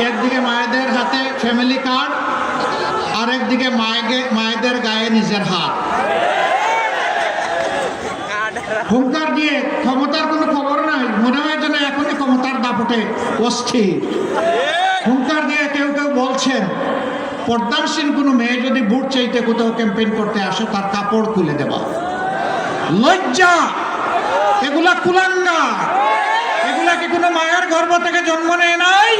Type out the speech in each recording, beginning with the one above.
একদিকে মায়েদের হাতে ফ্যামিলি কার্ড, আর একদিকে মায়েদের গায়ে নিজের হাত। হুঙ্কার দিয়ে ক্ষমতার কোনো খবর নাই, মনে হয় যেন এখনই ক্ষমতার দাপটে অস্থির। হুঙ্কার দিয়ে কেউ কেউ বলছেন পর্দানসীন কোনো মেয়ে যদি ভোট চাইতে কোথাও ক্যাম্পেইন করতে আসে তার কাপড় খুলে দেওয়া। লজ্জা! এগুলা কুলাঙ্গা। এগুলা কি কোনো মায়ের গর্ভ থেকে জন্ম নেয় নাই?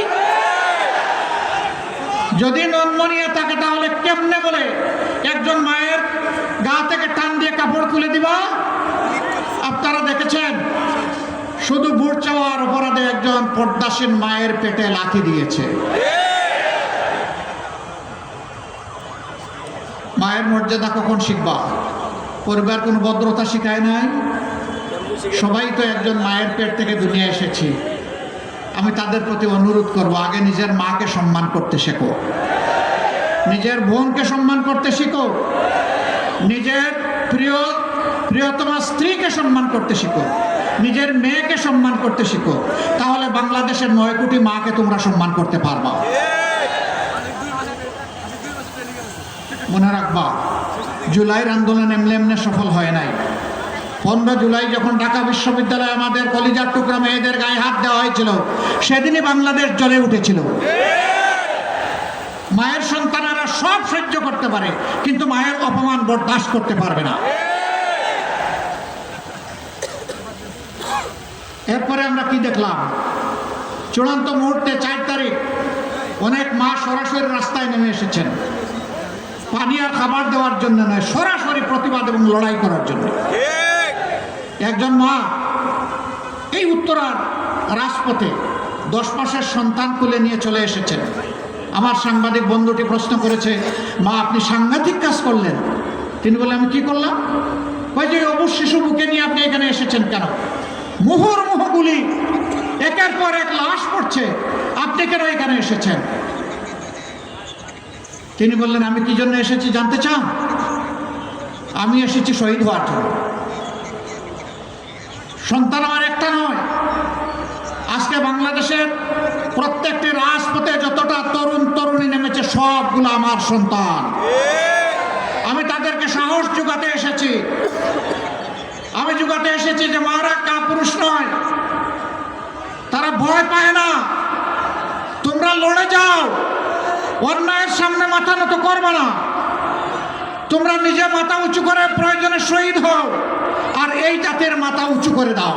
যদি জন্ম নিয়ে থাকে তাহলে কেমনে বলে একজন মায়ের গা থেকে টান দিয়ে কাপড় খুলে দিবা? আপনারা দেখেছেন শুধু ভোট চাওয়ার অপরাধে একজন পর্দাসীন মায়ের পেটে লাথি দিয়েছে। মায়ের মর্যাদা কখন শিখবা? পরিবার কোনো ভদ্রতা শিখায় নাই? সবাই তো একজন মায়ের পেট থেকে দুনিয়া এসেছি। আমি তাদের প্রতি অনুরোধ করব, আগে নিজের মাকে সম্মান করতে শেখো, নিজের বোনকে সম্মান করতে শিখো, নিজের প্রিয়তমা স্ত্রীকে সম্মান করতে শিখো, নিজের মেয়েকে সম্মান করতে শিখো। তাহলে বাংলাদেশের 9 কোটি মাকে তোমরা সম্মান করতে পারবা। মনে রাখবা, জুলাইয়ের আন্দোলন এমনি এমনি সফল হয় নাই। 15 জুলাই যখন ঢাকা বিশ্ববিদ্যালয়ে আমাদের কলিজার টুকরা মেয়েদের গায়ে হাত দেওয়া হয়েছিল, সেদিনই বাংলাদেশ জ্বলে উঠেছিল। মায়ের সন্তানেরা সব সহ্য করতে পারে, কিন্তু মায়ের অপমান বরদাস্ত করতে পারবে না। এরপরে আমরা কি দেখলাম? চূড়ান্ত মুহূর্তে 4 তারিখ অনেক মা সরাসরি রাস্তায় নেমে এসেছেন, পানি আর খাবার দেওয়ার জন্য নয়, সরাসরি প্রতিবাদ এবং লড়াই করার জন্য। একজন মা এই উত্তরার রাজপথে 10 মাসের সন্তান তুলে নিয়ে চলে এসেছেন। আমার সাংবাদিক বন্ধুটি প্রশ্ন করেছে, মা আপনি সাংঘাতিক কাজ করলেন। তিনি বললেন, আমি কি করলাম? ওই যে অবুজ শিশু বুকে নিয়ে আপনি এখানে এসেছেন কেন? মুহুর্মুহ গুলি, একের পর এক লাশ পড়ছে, আপনি কেন এখানে এসেছেন? তিনি বললেন, আমি কি জন্য এসেছি জানতে চান? আমি এসেছি শহীদ হওয়ার জন্য। সন্তান আমার একটা নয়। আজকে বাংলাদেশের প্রত্যেকটি রাজপথে যতটা তরুণ তরুণী নেমেছে সবগুলো আমার সন্তান। আমি তাদেরকে সাহস জোগাতে এসেছি। আমি জোগাতে এসেছি যে মারা কাপুরুষ নয়, তারা ভয় পায় না। তোমরা লড়ে যাও, অন্যায়ের সামনে মাথা নত করবে না। তোমরা নিজে মাথা উঁচু করে প্রয়োজনে শহীদ হও, আর এই জাতির মাথা উঁচু করে দাও।